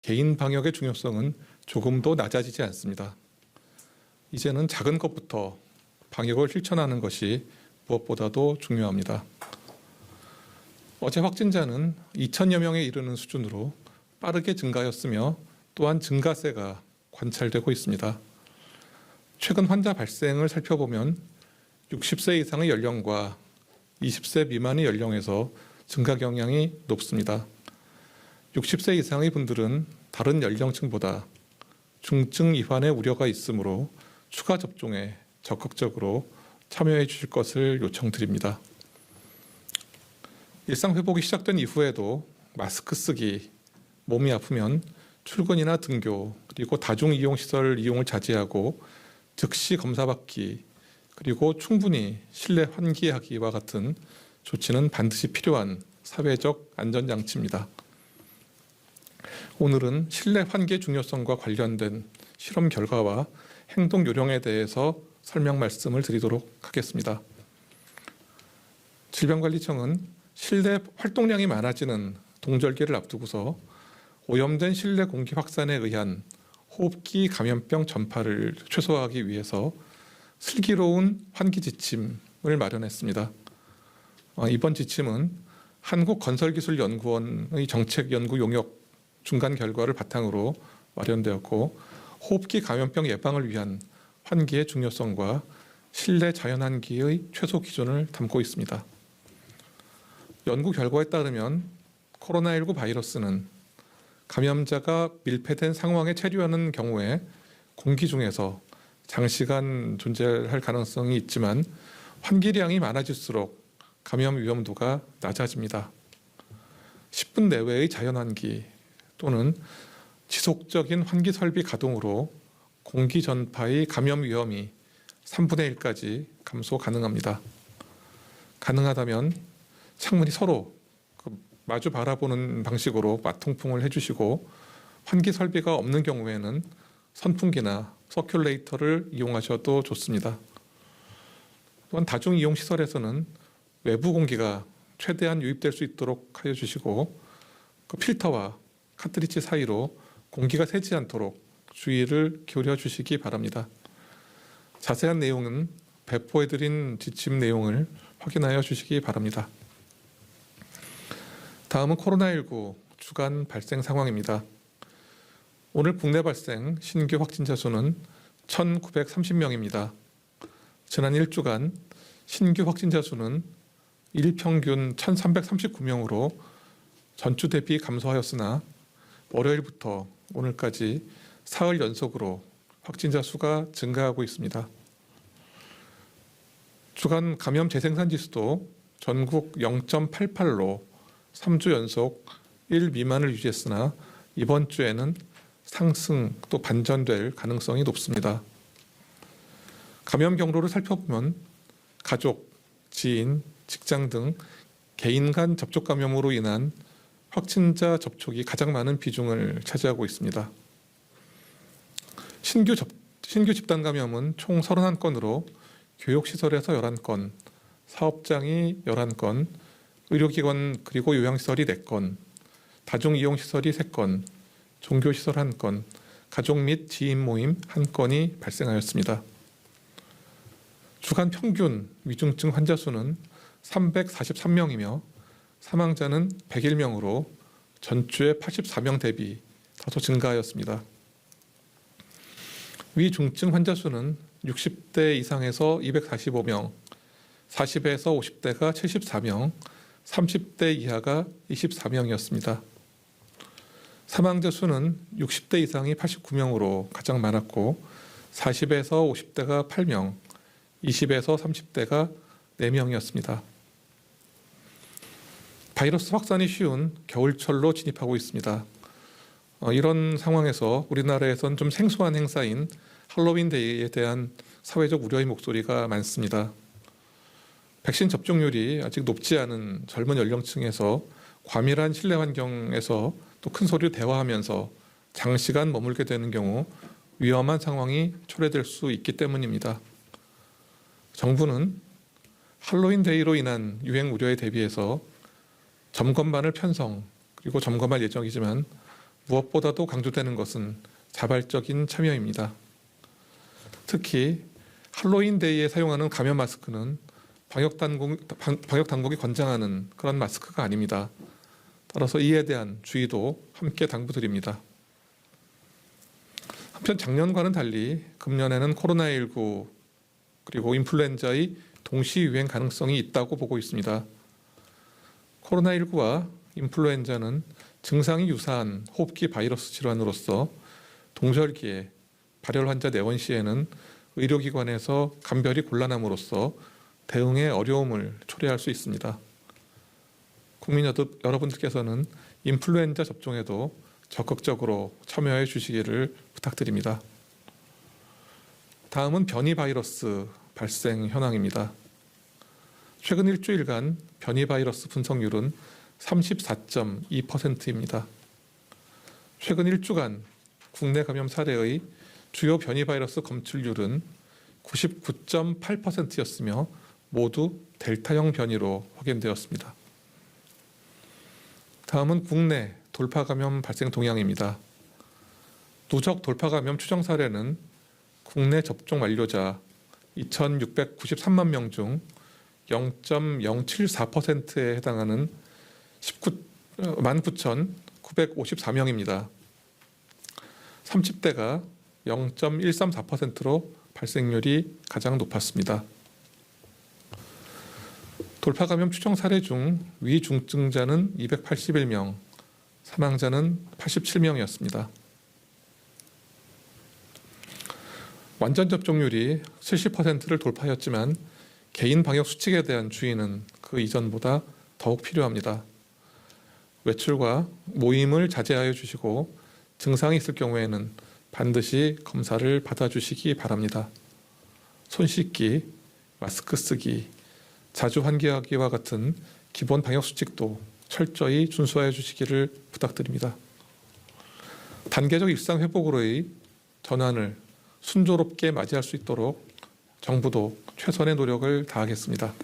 개인 방역의 중요성은 조금도 낮아지지 않습니다. 이제는 작은 것부터 방역을 실천하는 것이 무엇보다도 중요합니다. 어제 확진자는 2천여 명에 이르는 수준으로 빠르게 증가하였으며 또한 증가세가 관찰되고 있습니다. 최근 환자 발생을 살펴보면 60세 이상의 연령과 20세 미만의 연령에서 증가 경향이 높습니다. 60세 이상의 분들은 다른 연령층보다 중증 이환의 우려가 있으므로 추가 접종에 적극적으로 참여해 주실 것을 요청드립니다. 일상 회복이 시작된 이후에도 마스크 쓰기, 몸이 아프면 출근이나 등교, 그리고 다중이용시설 이용을 자제하고 즉시 검사받기, 그리고 충분히 실내 환기하기와 같은 조치는 반드시 필요한 사회적 안전장치입니다. 오늘은 실내 환기의 중요성과 관련된 실험 결과와 행동 요령에 대해서 설명 말씀을 드리도록 하겠습니다. 질병관리청은 실내 활동량이 많아지는 동절기를 앞두고서 오염된 실내 공기 확산에 의한 호흡기 감염병 전파를 최소화하기 위해서 슬기로운 환기 지침을 마련했습니다. 이번 지침은 한국건설기술연구원의 정책 연구 용역 중간 결과를 바탕으로 마련되었고, 호흡기 감염병 예방을 위한 환기의 중요성과 실내 자연환기의 최소 기준을 담고 있습니다. 연구 결과에 따르면 코로나19 바이러스는 감염자가 밀폐된 상황에 체류하는 경우에 공기 중에서 장시간 존재할 가능성이 있지만 환기량이 많아질수록 감염 위험도가 낮아집니다. 10분 내외의 자연환기 또는 지속적인 환기 설비 가동으로 공기 전파의 감염 위험이 3분의 1까지 감소 가능합니다. 가능하다면 창문이 서로 마주 바라보는 방식으로 맞통풍을 해주시고, 환기 설비가 없는 경우에는 선풍기나 서큘레이터를 이용하셔도 좋습니다. 또한 다중이용시설에서는 외부 공기가 최대한 유입될 수 있도록 하여 주시고, 필터와 카트리지 사이로 공기가 새지 않도록 주의를 기울여 주시기 바랍니다. 자세한 내용은 배포해드린 지침 내용을 확인하여 주시기 바랍니다. 다음은 코로나19 주간 발생 상황입니다. 오늘 국내 발생 신규 확진자 수는 1,930명입니다. 지난 1주간 신규 확진자 수는 일평균 1,339명으로 전주 대비 감소하였으나 월요일부터 오늘까지 사흘 연속으로 확진자 수가 증가하고 있습니다. 주간 감염 재생산 지수도 전국 0.88로 3주 연속 1 미만을 유지했으나 이번 주에는 상승 또 반전될 가능성이 높습니다. 감염 경로를 살펴보면 가족, 지인, 직장 등 개인 간 접촉 감염으로 인한 확진자 접촉이 가장 많은 비중을 차지하고 있습니다. 신규 집단 감염은 총 31건으로 교육시설에서 11건, 사업장이 11건, 의료기관 그리고 요양시설이 4건, 다중이용시설이 3건, 종교시설 1건, 가족 및 지인 모임 1건이 발생하였습니다. 주간 평균 위중증 환자 수는 343명이며 사망자는 101명으로 전주의 84명 대비 다소 증가하였습니다. 위중증 환자 수는 60대 이상에서 245명, 40에서 50대가 74명, 30대 이하가 24명이었습니다. 사망자 수는 60대 이상이 89명으로 가장 많았고, 40에서 50대가 8명, 20에서 30대가 4명이었습니다. 바이러스 확산이 쉬운 겨울철로 진입하고 있습니다. 이런 상황에서 우리나라에선 좀 생소한 행사인 할로윈 데이에 대한 사회적 우려의 목소리가 많습니다. 백신 접종률이 아직 높지 않은 젊은 연령층에서 과밀한 실내 환경에서 또 큰 소리로 대화하면서 장시간 머물게 되는 경우 위험한 상황이 초래될 수 있기 때문입니다. 정부는 할로윈 데이로 인한 유행 우려에 대비해서 점검반을 편성 그리고 점검할 예정이지만 무엇보다도 강조되는 것은 자발적인 참여입니다. 특히 할로윈데이에 사용하는 감염 마스크는 방역 당국이 권장하는 그런 마스크가 아닙니다. 따라서 이에 대한 주의도 함께 당부드립니다. 한편 작년과는 달리 금년에는 코로나19 그리고 인플루엔자의 동시 유행 가능성이 있다고 보고 있습니다. 코로나19와 인플루엔자는 증상이 유사한 호흡기 바이러스 질환으로서 동절기에 발열 환자 내원 시에는 의료기관에서 감별이 곤란함으로써 대응에 어려움을 초래할 수 있습니다. 국민 여러분들께서는 인플루엔자 접종에도 적극적으로 참여해 주시기를 부탁드립니다. 다음은 변이 바이러스 발생 현황입니다. 최근 일주일간 변이 바이러스 분석률은 34.2%입니다. 최근 1주간 국내 감염 사례의 주요 변이 바이러스 검출률은 99.8%였으며 모두 델타형 변이로 확인되었습니다. 다음은 국내 돌파 감염 발생 동향입니다. 누적 돌파 감염 추정 사례는 국내 접종 완료자 2,693만 명 중 0.074%에 해당하는 19,954명입니다. 30대가 0.134%로 발생률이 가장 높았습니다. 돌파 감염 추정 사례 중 위중증자는 281명, 사망자는 87명이었습니다. 완전 접종률이 70%를 돌파하였지만 개인 방역 수칙에 대한 주의는 그 이전보다 더욱 필요합니다. 외출과 모임을 자제하여 주시고 증상이 있을 경우에는 반드시 검사를 받아주시기 바랍니다. 손 씻기, 마스크 쓰기, 자주 환기하기와 같은 기본 방역 수칙도 철저히 준수하여 주시기를 부탁드립니다. 단계적 일상 회복으로의 전환을 순조롭게 맞이할 수 있도록 정부도 최선의 노력을 다하겠습니다.